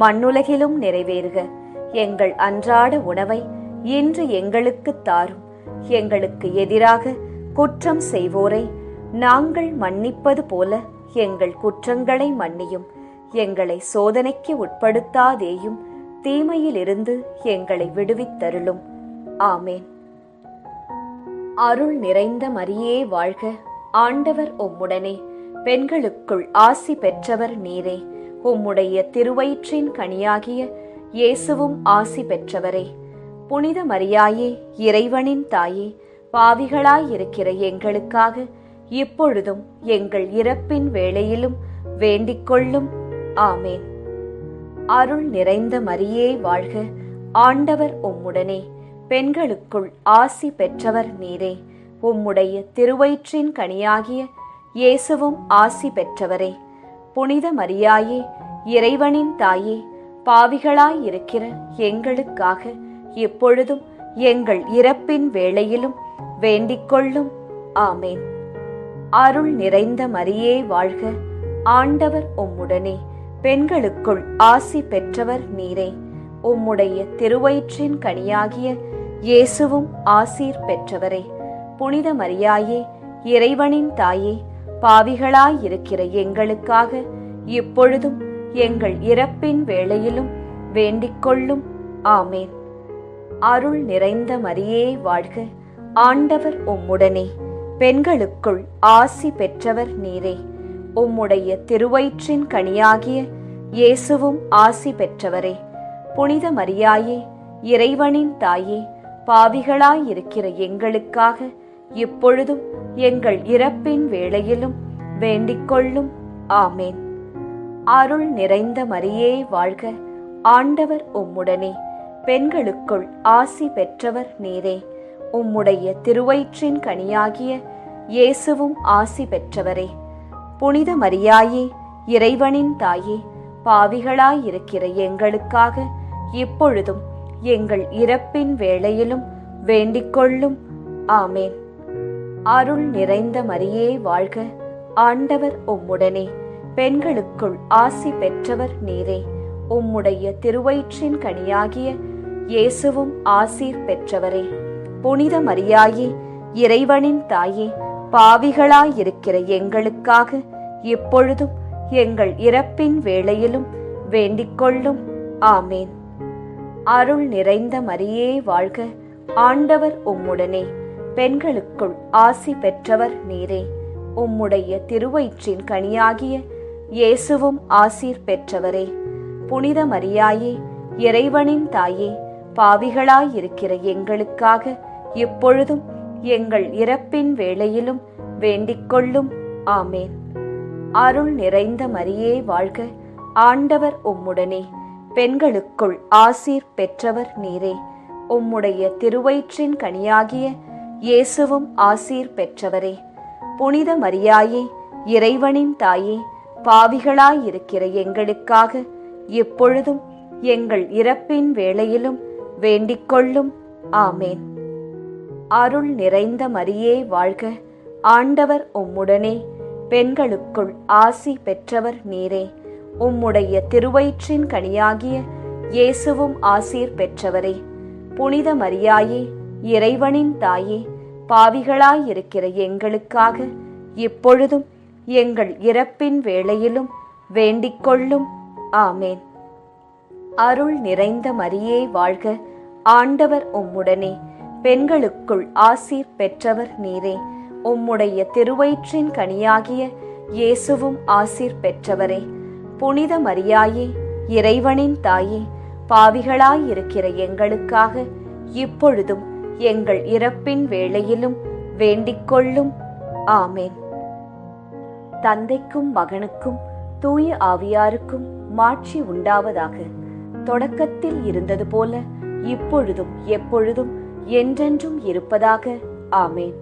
மண்ணுலகிலும் நிறைவேறுக. எங்கள் அன்றாட உணவை இன்று எங்களுக்கு தாரும். எங்களுக்கு எதிராக குற்றம் செய்வோரை நாங்கள் மன்னிப்பது போல எங்கள் குற்றங்களை மன்னியும். எங்களை சோதனைக்கு உட்படுத்தாதேயும், தீமையிலிருந்து எங்களை விடுவித்தருளும். ஆமேன். அருள் நிறைந்த மரியே வாழ்க. ஆண்டவர் உம்முடனே. பெண்களுக்குள் ஆசி பெற்றவர் நீரே. உம்முடைய திருவயிற்றின் கனியாகிய இயேசுவும் ஆசி பெற்றவரே. புனித மரியாயே, இறைவனின் தாயே, பாவிகளாயிருக்கிற எங்களுக்காக இப்பொழுதும் எங்கள் இறப்பின் வேளையிலும் வேண்டிக்கொள்ளும். ஆமேன். அருள் நிறைந்த மரியே வாழ்க. ஆண்டவர் உம்முடனே. பெண்களுக்குள் ஆசி பெற்றவர் நீரே. உம்முடைய திருவயிற்றின் கனியாகிய இயேசுவும் ஆசி பெற்றவரே. புனித மரியாயே, இறைவனின் தாயே, பாவிகளாயிருக்கிற எங்களுக்காக இப்பொழுதும் எங்கள் இறப்பின் வேளையிலும் வேண்டிக்கொள்ளும். ஆமேன். அருள் நிறைந்த மரியே வாழ்க. ஆண்டவர் உம்முடனே. பெண்களுக்குள் ஆசி பெற்றவர் நீரே. உம்முடைய திருவயிற்றின் கனியாகிய இயேசுவும் ஆசீர் பெற்றவரே. புனித மரியாயே, இறைவனின் தாயே, பாவிகளாயிருக்கிற எங்களுக்காக இப்பொழுதும் எங்கள் இறப்பின் வேளையிலும் வேண்டிக்கொள்ளும். ஆமேன். அருள் நிறைந்த மரியே வாழ்க. ஆண்டவர் உம்முடனே. பெண்களுக்குள் ஆசி பெற்றவர் நீரே. உம்முடைய திருவயிற்றின் கனியாகிய இயேசுவும் ஆசி பெற்றவரே. புனித மரியாயே, இறைவனின் தாயே, பாவிகளாயிருக்கிற எங்களுக்காக இப்பொழுதும் எங்கள் இறப்பின் வேளையிலும் வேண்டிக்கொள்ளும். ஆமேன். அருள் நிறைந்த மரியே வாழ்க. ஆண்டவர் உம்முடனே. பெண்களுக்குள் ஆசி பெற்றவர் நீரே. உம்முடைய திருவயிற்றின் கனியாகிய இயேசுவும் ஆசி பெற்றவரே. புனித மரியாயே, இறைவனின் தாயே, பாவிகளாயிருக்கிற எங்களுக்காக இப்பொழுதும் எங்கள் இறப்பின் வேளையிலும் வேண்டிக்கொள்ளும். ஆமேன். அருள் நிறைந்த மரியே வாழ்க. ஆண்டவர் உம்முடனே. பெண்களுக்குள் ஆசி பெற்றவர் நீரே. உம்முடைய திருவயிற்றின் கனியாகிய இயேசுவும் ஆசீர் பெற்றவரே. புனித மரியாயே, இறைவனின் தாயே, பாவிகளாயிருக்கிற எங்களுக்காக இப்பொழுதும் எங்கள் இறப்பின் வேளையிலும் வேண்டிக்கொள்ளும். ஆமேன். அருள் நிறைந்த மரியே வாழ்க. ஆண்டவர் உம்முடனே. பெண்களுக்குள் ஆசி பெற்றவர் நீரே. உம்முடைய திருவயிற்றின் கனியாகிய இயேசுவும் ஆசீர் பெற்றவரே. புனித மரியாயே, இறைவனின் தாயே, பாவிகளாயிருக்கிற எங்களுக்காக இப்பொழுதும் எங்கள் இறப்பின் வேளையிலும் வேண்டிக்கொள்ளும். ஆமேன். அருள் நிறைந்த மரியே வாழ்க. ஆண்டவர் உம்முடனே. பெண்களுக்குள் ஆசீர் பெற்றவர் நீரே. உம்முடைய திருவயிற்றின் கனியாகிய இயேசுவும் ஆசீர் பெற்றவரே. புனித மரியாயே, இறைவனின் தாயே, பாவிகளாயிருக்கிற எங்களுக்காக இப்பொழுதும் எங்கள் இறப்பின் வேளையிலும் வேண்டிக்கொள்ளும். ஆமேன். அருள் நிறைந்த மரியே வாழ்க, ஆண்டவர் உம்முடனே, பெண்களுக்குள் ஆசி பெற்றவர் நீரே. உம்முடைய திருவயிற்றின் கனியாகிய இயேசுவும் ஆசீர் பெற்றவரே. புனித மரியாயே, இறைவனின் தாயே, பாவிகளாயிருக்கிற எங்களுக்காக இப்பொழுதும் எங்கள் இறப்பின் வேளையிலும் வேண்டிக்கொள்ளும். ஆமேன். அருள் நிறைந்த மரியே வாழ்க, ஆண்டவர் உம்முடனே, பெண்களுக்குள் ஆசீர் பெற்றவர் நீரே. உம்முடைய திருவயிற்றின் கனியாகிய இயேசுவும் ஆசீர் பெற்றவரே. புனித மரியாயே, இறைவனின் தாயே, பாவிகளாயிருக்கிற எங்களுக்காக இப்பொழுதும் எங்கள் இறப்பின் வேளையிலும் வேண்டிக்கொள்ளும். ஆமேன். தந்தைக்கும் மகனுக்கும் தூய ஆவியாருக்கும் மாட்சி உண்டாவதாக. தொடக்கத்தில் இருந்தது போல இப்பொழுதும் எப்பொழுதும் என்றென்றும் இருப்பதாக. ஆமேன்.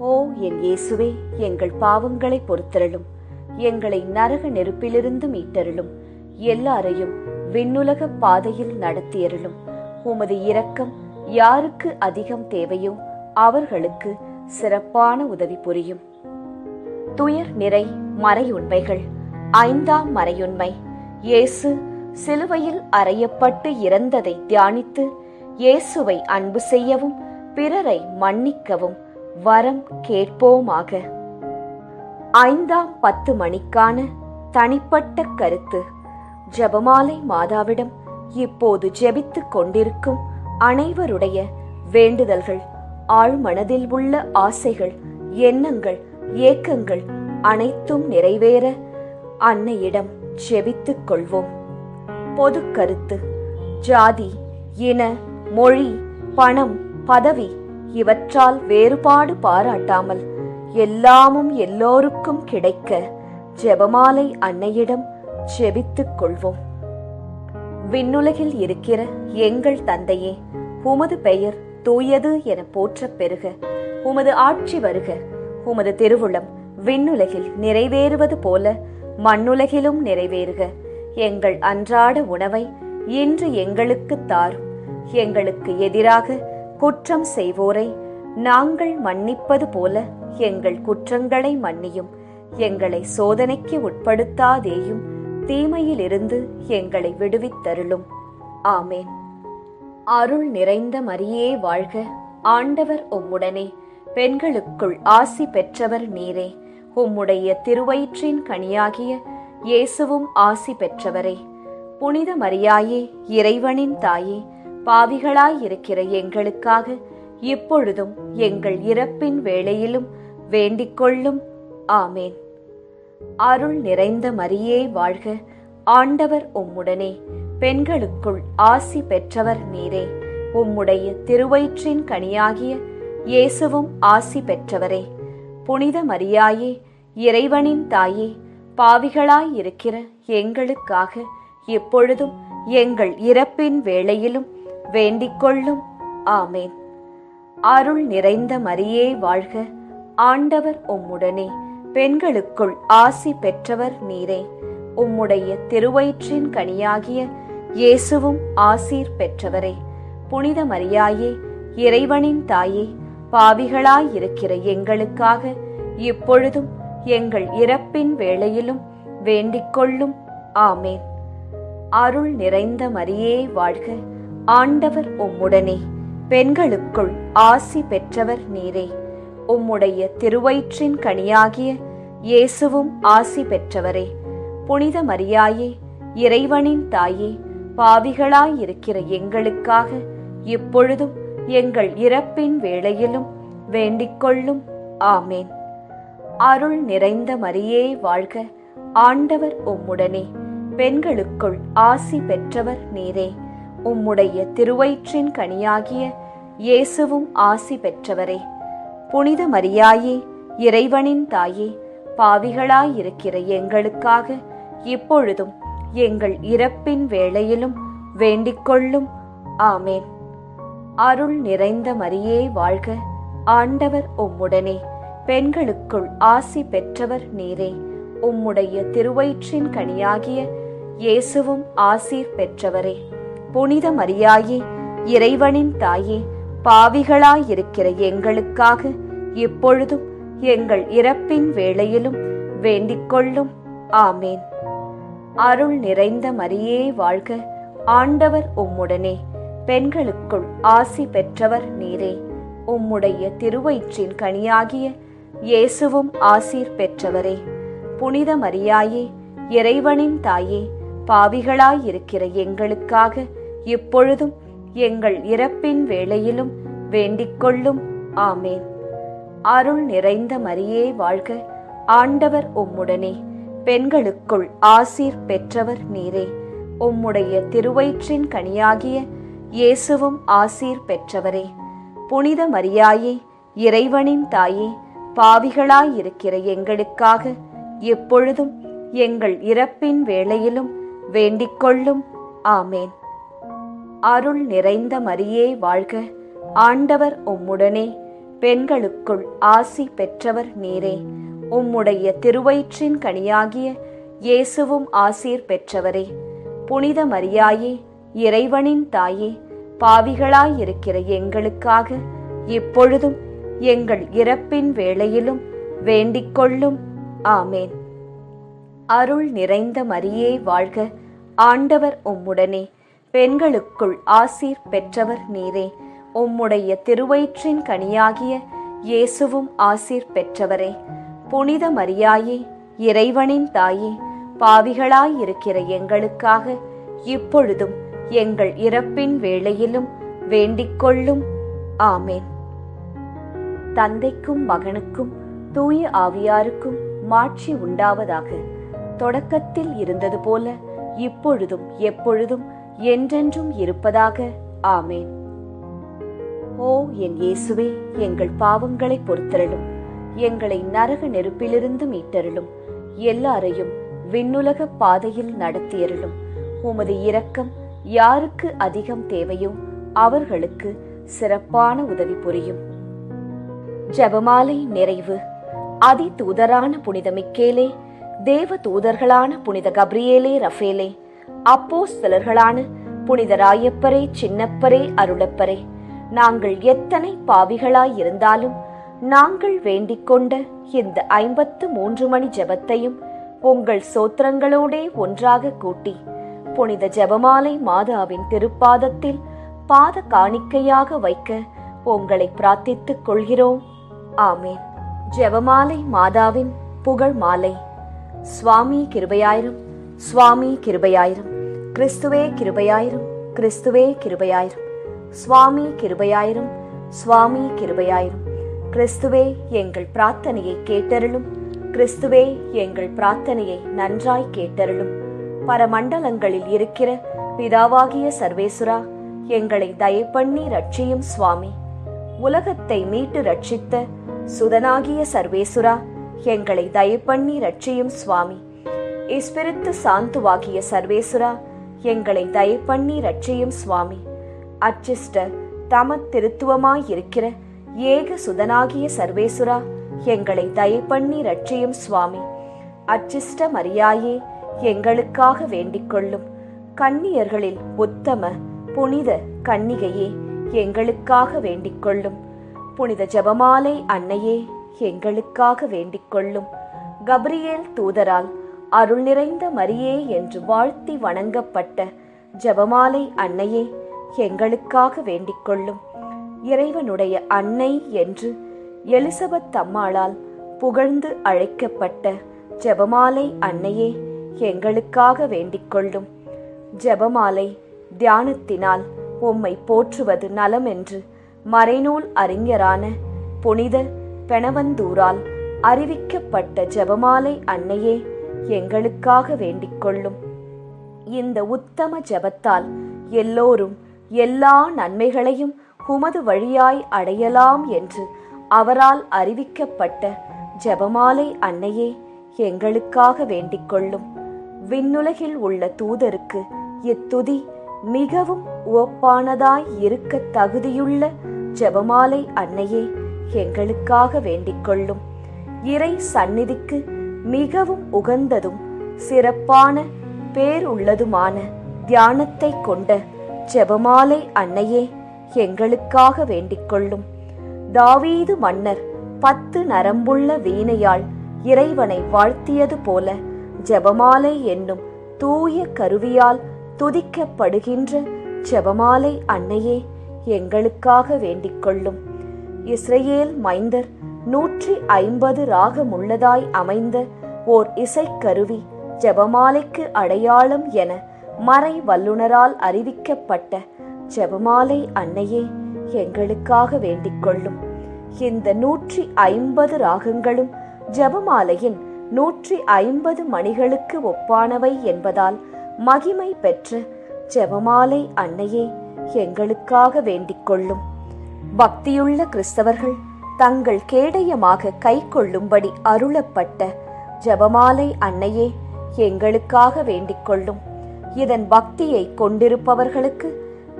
ஓ என் இயேசுவே, எங்கள் பாவங்களை பொறுத்தருளும், எங்களை நரக நெருப்பிலிருந்து மீட்டருளும், எல்லாரையும் விண்ணுலக பாதையில் நடத்தியருளும். உமது இரக்கம் யாருக்கு அதிகம் தேவையோ அவர்களுக்கு சிறப்பான உதவி புரியும். துயர் நிறை மறையுண்மைகள். 5ஆம் மறையுண்மை. இயேசு சிலுவையில் அறையப்பட்டு இறந்ததை தியானித்து இயேசுவை அன்பு செய்யவும் பிறரை மன்னிக்கவும் வரம் கேட்போமாக. 5ஆம் 10 மணிக்கான தனிப்பட்ட கருத்து. ஜெபமாலை மாதாவிடம் இப்போது ஜெபித்துக் கொண்டிருக்கும் அனைவருடைய வேண்டுதல்கள், ஆழ்மனதில் உள்ள ஆசைகள், எண்ணங்கள், ஏக்கங்கள் அனைத்தும் நிறைவேற அன்னையிடம் ஜெபித்துக் கொள்வோம். பொது கருத்து. ஜாதி, இன, மொழி, பணம், பதவி இவற்றால் வேறுபாடு பாராட்டாமல் எல்லாமும் எல்லோருக்கும் கிடைக்க ஜெபமாலை அன்னையிடம் ஜெபித்துக் கொள்வோம். விண்ணுலகில் இருக்கிற எங்கள் தந்தையே, உமது பெயர் தூயது என போற்றப் பெறுக. உமது ஆட்சி வருக. உமது திருவுளம் விண்ணுலகில் நிறைவேறுவது போல மண்ணுலகிலும் நிறைவேறுக. எங்கள் அன்றாட உணவை இன்று எங்களுக்கு தாரும். எங்களுக்கு எதிராக குற்றம் செய்வோரை நாங்கள் மன்னிப்பது போல எங்கள் குற்றங்களை மன்னியும். எங்களை சோதனைக்கு உட்படுத்தாதேயும், தீமையிலிருந்து எங்களை விடுவித்தருளும். ஆமேன். அருள் நிறைந்த மரியே வாழ்க, ஆண்டவர் உம்முடனே, பெண்களுக்குள் ஆசி பெற்றவர் நீரே. உம்முடைய திருவயிற்றின் கனியாகிய இயேசுவும் ஆசி பெற்றவரே. புனித மரியாயே, இறைவனின் தாயே, பாவிகளாயிருக்கிற எங்களுக்காக இப்பொழுதும் எங்கள் இறப்பின் வேளையிலும் வேண்டிக்கொள்ளும். ஆமேன். அருள் நிறைந்த மரியே வாழ்க, ஆண்டவர் உம்முடனே, பெண்களுக்குள் ஆசி பெற்றவர் நீரே. உம்முடைய திருவயிற்றின் கனியாகிய இயேசுவும் ஆசி பெற்றவரே. புனித மரியாயே, இறைவனின் தாயே, பாவிகளாயிருக்கிற எங்களுக்காக இப்பொழுதும் எங்கள் இறப்பின் வேளையிலும் வேண்டிக்கொள்ளும். ஆமேன். அருள் நிறைந்த மரியே வாழ்க, ஆண்டவர் உம்முடனே, பெண்களுக்குள் ஆசி பெற்றவர் நீரே. உம்முடைய திருவயிற்றின் கனியாகிய இயேசுவும் ஆசீர் பெற்றவரே. புனித மரியாயே, இறைவனின் தாயே, பாவிகளாயிருக்கிற எங்களுக்காக இப்பொழுதும் எங்கள் இறப்பின் வேளையிலும் வேண்டிக்கொள்ளும். ஆமேன். அருள் நிறைந்த மரியே வாழ்க, ஆண்டவர் உம்முடனே, பெண்களுக்குள் ஆசி பெற்றவர் நீரே. உம்முடைய திருவயிற்றின் கனியாகிய இயேசுவும் ஆசி பெற்றவரே. புனித மரியாயே, இறைவனின் தாயே, பாவிகளாயிருக்கிற எங்களுக்காக இப்பொழுதும் எங்கள் இறப்பின் வேளையிலும் வேண்டிக்கொள்ளும். ஆமேன். அருள் நிறைந்த மரியே வாழ்க, ஆண்டவர் உம்முடனே, பெண்களுக்குள் ஆசி பெற்றவர் நீரே. உம்முடைய திருவயிற்றின் கனியாகிய இயேசுவும் ஆசி பெற்றவரே. புனித மரியாயே, இறைவனின் தாயே, பாவிகளாயிருக்கிற எங்களுக்காக இப்பொழுதும் எங்கள் இறப்பின் வேளையிலும் வேண்டிக்கொள்ளும். ஆமேன். அருள் நிறைந்த மரியே வாழ்க, ஆண்டவர் உம்முடனே, பெண்களுக்குள் ஆசி பெற்றவர் நீரே. உம்முடைய திருவயிற்றின் கனியாகிய இயேசுவும் ஆசீர் பெற்றவரே. புனித மரியாயே, இறைவனின் தாயே, பாவிகளாயிருக்கிற எங்களுக்காக இப்பொழுதும் எங்கள் இறப்பின் வேளையிலும் வேண்டிக்கொள்ளும். ஆமேன். அருள் நிறைந்த மரியே வாழ்க, ஆண்டவர் உம்முடனே, பெண்களுக்குள் ஆசி பெற்றவர் நீரே. உம்முடைய திருவயிற்றின் கனியாகிய இயேசுவும் ஆசீர் பெற்றவரே. புனித மரியாயே, இறைவனின் தாயே, பாவிகளாயிருக்கிற எங்களுக்காக இப்பொழுதும் எங்கள் இறப்பின் வேளையிலும் வேண்டிக்கொள்ளும். ஆமேன். அருள் நிறைந்த மரியே வாழ்க, ஆண்டவர் உம்முடனே, பெண்களுக்குள் ஆசீர் பெற்றவர் நீரே. உம்முடைய திருவயிற்றின் கனியாகிய இயேசுவும் ஆசீர் பெற்றவரே. புனித மரியாயே, இறைவனின் தாயே, பாவிகளாயிருக்கிற எங்களுக்காக எப்பொழுதும் எங்கள் இறப்பின் வேளையிலும் வேண்டிக்கொள்ளும். ஆமேன். அருள் நிறைந்த மரியே வாழ்க, ஆண்டவர் உம்முடனே, பெண்களுக்குள் ஆசி பெற்றவர் நீரே. உம்முடைய திருவயிற்றின் கனியாகிய இயேசுவும் ஆசீர் பெற்றவரே. புனித மரியாயே, இறைவனின் தாயே, பாவிகளாயிருக்கிற எங்களுக்காக இப்பொழுதும் எங்கள் இறப்பின் வேளையிலும் வேண்டிக்கொள்ளும். ஆமேன். அருள் நிறைந்த மரியே வாழ்க, ஆண்டவர் உம்முடனே, பெண்களுக்குள் ஆசீர் பெற்றவர் நீரே. உம்முடைய திருவயிற்றின் கனியாகிய இயேசுவும் ஆசீர் பெற்றவரே. புனித மரியாயே, இறைவனின் தாயே, பாவிகளாயிருக்கிற எங்களுக்காக இப்பொழுதும் எங்கள் இறப்பின் வேளையிலும் வேண்டிக்கொள்ளும். ஆமேன். தந்தைக்கும் மகனுக்கும் தூய ஆவியாருக்கும் மாட்சி உண்டாவதாக. தொடக்கத்தில் இருந்தது போல இப்பொழுதும் எப்பொழுதும் என்றென்றும் இருப்பதாக. ஆமேன். ஓ என் இயேசுவே, எங்கள் பாவங்களை பொறுத்தருளும், எங்களை நரக நெருப்பிலிருந்து மீட்டருளும், எல்லாரையும் விண்ணுலக பாதையில் நடத்தியருளும். உமது இரக்கம் யாருக்கு அதிகம் தேவையோ அவர்களுக்கு சிறப்பான உதவி புரியும். ஜெபமாலை நிறைவு. அதி தூதரான புனித மிக்கேலே, தேவ தூதர்களான புனித கப்ரியேலே ரஃபேலே, அப்போஸ்தலர்களான புனித ராயப்பரே, சின்னப்பரே, அருளப்பரே, நாங்கள் எத்தனை பாவிகளாயிருந்தாலும் நாங்கள் வேண்டிக் கொண்ட இந்த 53 மணி ஜெபத்தையும் உங்கள் சோத்திரங்களோடே ஒன்றாக கூட்டி புனித ஜெபமாலை மாதாவின் திருப்பாதத்தில் பாத காணிக்கையாக வைக்க உங்களை பிரார்த்தித்துக் கொள்கிறோம். ஆமேன். ஜெபமாலை மாதாவின் புகழ் மாலை. சுவாமி கிருபையாயிரும், சுவாமி கிருபையாயிரும், கிறிஸ்துவே கிருபையாயிரும், கிறிஸ்துவே கிருபையாயிரும், சுவாமி கிருபையாயிரும், சுவாமி கிருபையாயிரும். கிறிஸ்துவே எங்கள் பிரார்த்தனையை கேட்டருளும், கிறிஸ்துவே எங்கள் பிரார்த்தனையை நன்றாய் கேட்டருளும். பரமண்டலங்களில் இருக்கிற பிதாவாகிய சர்வேசுரா, எங்களை தயப்பண்ணி ரட்சியும் சுவாமி. உலகத்தை மீட்டு ரட்சித்த சுதனாகிய சர்வேசுரா, எங்களை தயப்பண்ணி ரட்சியும் சுவாமி. இஸ்பிரித்து சாந்துவாகிய சர்வேசுரா, எங்களை தயப்பண்ணி ரட்சியும் சுவாமி. அச்சிஷ்ட தம திருத்துவமாயிருக்கிற ஏக சுதனாகிய சர்வேசுரா, எங்களை தயப்பண்ணி ரட்சியும் சுவாமி. அச்சிஷ்ட மரியாயே, எங்களுக்காக வேண்டிக்கொள்ளும். கன்னியர்களில் உத்தம புனித கன்னிகையே, எங்களுக்காக வேண்டிக்கொள்ளும். புனித ஜெபமாலை அன்னையே, எங்களுக்காக வேண்டிக்கொள்ளும். கப்ரியேல் தூதரால் அருள் நிறைந்த மரியே என்று வாழ்த்தி வணங்கப்பட்ட ஜெபமாலை அன்னையே, எங்களுக்காக வேண்டிக்கொள்ளும். இறைவனுடைய அன்னை என்று எலிசபெத் அம்மாளால் புகழ்ந்து அழைக்கப்பட்ட ஜெபமாலை அன்னையே, எங்களுக்காக வேண்டிக்கொள்ளும். ஜெபமாலை தியானத்தினால் உம்மை போற்றுவது நலம் என்று மறைநூல் அறிஞரான புனித பெனவந்தூரால் அறிவிக்கப்பட்ட ஜெபமாலை அன்னையே, எங்களுக்காக வேண்டிக்கொள்ளும். இந்த உத்தம ஜெபத்தால் எல்லோரும் எல்லா நன்மைகளையும் உமது வழியாய் அடையலாம் என்று அவரால் அறிவிக்கப்பட்ட ஜெபமாலை அன்னையே, எங்களுக்காக வேண்டிக்கொள்ளும். விண்ணுலகில் உள்ள தூதருக்கு இத்துதி மிகவும் உவப்பானதாய் இருக்க தகுதியுள்ள ஜெபமாலை அன்னையே, எங்களுக்காக வேண்டிக்கொள்ளும். இறை சந்நிதிக்கு மிகவும் உகந்ததும் சிறப்பான பேருள்ளதுமான தியானத்தை கொண்ட ஜெபமாலை அன்னையே, எங்களுக்காக வேண்டிக் கொள்ளும். தாவீது மன்னர் 10 நரம்புள்ள வீணையால் இறைவனை வாழ்த்தியது போல ஜெபமாலை என்னும் தூய கருவியால் துதிக்கப்படுகின்ற ஜெபமாலை அன்னையே எங்களுக்காக வேண்டிக் கொள்ளும். இஸ்ரேல் மைந்தர் 150 ராகமுள்ளதாய் அமைந்த ஓர் இசைக்கருவி ஜெபமாலைக்கு அடையாளம் என மறை வல்லுனரால் அறிவிக்கப்பட்ட ஜெபமாலை அன்னையே எங்களுக்காக வேண்டிக் கொள்ளும். இந்த 150 ராகங்களும் ஜெபமாலையின் 150 மணிகளுக்கு ஒப்பானவை என்பதால் மகிமை பெற்ற ஜெபமாலை அன்னையே எங்களுக்காக வேண்டிக் கொள்ளும். பக்தியுள்ள கிறிஸ்தவர்கள் தங்கள் கேடயமாக கை கொள்ளும்படி அருளப்பட்ட ஜெபமாலை அன்னையே எங்களுக்காக வேண்டிக் கொள்ளும். இதன் பக்தியை கொண்டிருப்பவர்களுக்கு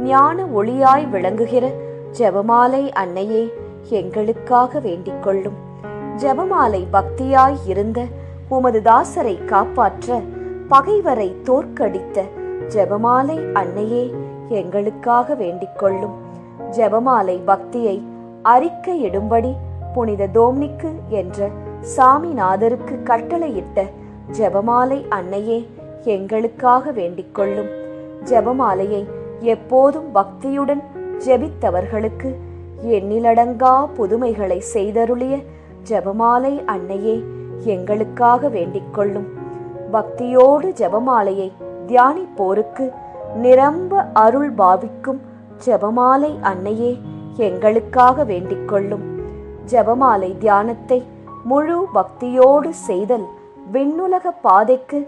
ஞான ஒளியாய் விளங்குகிற ஜெபமாலை அன்னையே எங்களுக்காக வேண்டிக் கொள்ளும். ஜெபமாலை பக்தியாய் இருந்த உமது தாசரை காப்பாற்ற பகைவரை தோற்கடித்த ஜெபமாலை அன்னையே எங்களுக்காக வேண்டிக் கொள்ளும். ஜெபமாலை பக்தியை அறிக்கையிடும்படி புனித தோம்னிக்கு என்ற சாமிநாதருக்கு கட்டளையிட்ட ஜெபமாலை அன்னையே எங்களுக்காக வேண்டிக் கொள்ளும். ஜெபமாலையை எப்போதும் பக்தியுடன் ஜெபித்தவர்களுக்கு எண்ணிலடங்கா புதுமைகளை செய்தருளிய ஜெபமாலை அன்னையே எங்களுக்காக வேண்டிக் கொள்ளும். பக்தியோடு ஜெபமாலையை தியானிப்போருக்கு நிரம்ப அருள் பாவிக்கும் ஜெபமாலை அன்னையே எங்களுக்காக வேண்டிக் கொள்ளும். ஜெபமாலை தியானத்தை முழு பக்தியோடு செய்தல் விண்ணுலக பாதைக்கு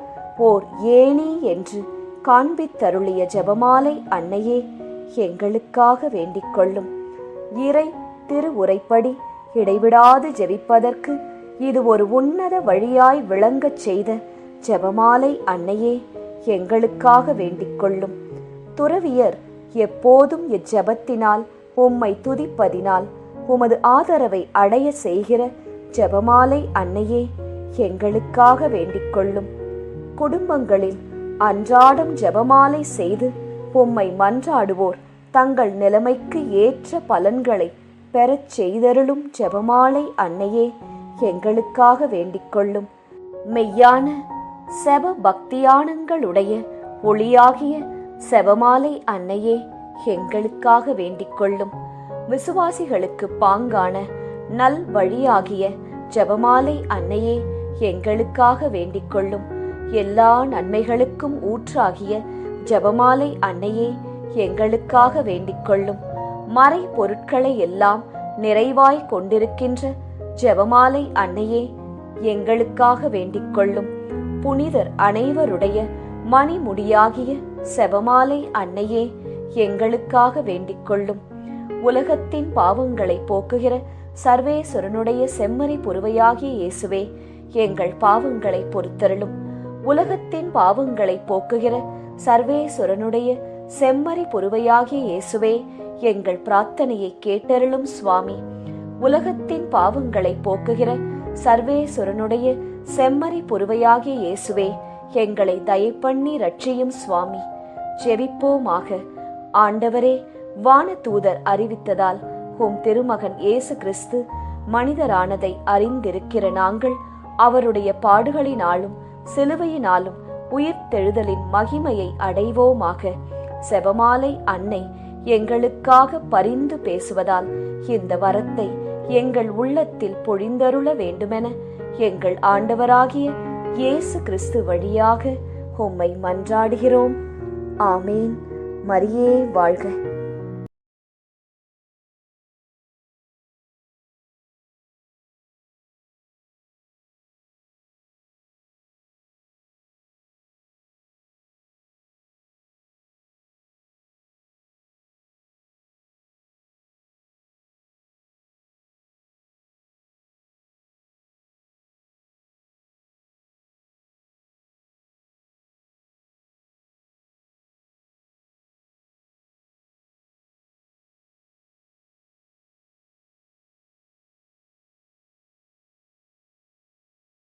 ஓர் ஏணி என்று காண்பித்தருளிய ஜெபமாலை அன்னையே எங்களுக்காக வேண்டிக் கொள்ளும். இறை திருவுரைப்படி இடைவிடாது ஜெபிப்பதற்கு இது ஒரு உன்னத வழியாய் விளங்கச் செய்த ஜெபமாலை அன்னையே எங்களுக்காக வேண்டிக் கொள்ளும். துறவியர் எப்போதும் இச்செபத்தினால் உம்மை துதிப்பதினால் உமது ஆதரவை அடைய செய்கிற ஜெபமாலை அன்னையே எங்களுக்காக வேண்டிக் கொள்ளும். குடும்பங்களில் அன்றாடம் ஜெபமாலை செய்து உம்மை மன்றாடுவோர் தங்கள் நிலைமைக்கு ஏற்ற பலன்களை பெறச் செய்தருளும் ஜெபமாலை அன்னையே எங்களுக்காக வேண்டிக் கொள்ளும். மெய்யான செப பக்தியானங்களுடைய ஒளியாகிய செபமாலை அன்னையே எங்களுக்காக வேண்டிக் கொள்ளும். விசுவாசிகளுக்கு பாங்கான நல் வழியாகிய ஜெபமாலை அன்னையே எங்களுக்காக வேண்டிக் கொள்ளும். எல்லா நன்மைகளுக்கும் ஊற்றாகிய ஜெபமாலை அன்னையே எங்களுக்காக வேண்டிக் கொள்ளும். மறை பொருட்களை எல்லாம் நிறைவாய் கொண்டிருக்கின்ற ஜெபமாலை அன்னையே எங்களுக்காக வேண்டிக் கொள்ளும். புனிதர் அனைவருடைய மணிமுடியாகிய செபமாலை அன்னையே எங்களுக்காக வேண்டிக் கொள்ளும். உலகத்தின் பாவங்களை போக்குகிற சர்வேஸ்வரனுடைய செம்மறி புருவையாகிய இயேசுவே எங்கள் பாவங்களை பொறுத்தருளும். உலகத்தின் பாவங்களை போக்குகிற சர்வேஸ்வரனுடைய செம்மறி புருவையாகிய இயேசுவே எங்கள் பிரார்த்தனையை கேட்டருளும் சுவாமி. உலகத்தின் பாவங்களை போக்குகிற சர்வேஸ்வரனுடைய செம்மறி புருவையாகிய இயேசுவே எங்களை தயப்பண்ணி ரட்சியும் சுவாமி. ஜெபிப்போமாக. ஆண்டவரே, வானதூதர் அறிவித்ததால் உம் திருமகன் இயேசு கிறிஸ்து மனிதரானதை அறிந்திருக்கிற நாங்கள் அவருடைய பாடுகளினாலும் சிலுவையினாலும் உயிர்த்தெழுதலின் மகிமையை அடைவோமாக. செபமாலை அன்னை எங்களுக்காக பரிந்து பேசுவதால் இந்த வரத்தை எங்கள் உள்ளத்தில் பொழிந்தருள வேண்டுமென எங்கள் ஆண்டவராகிய இயேசு கிறிஸ்து வழியாக உம்மை மன்றாடுகிறோம். ஆமேன். மரியே வாழ்க.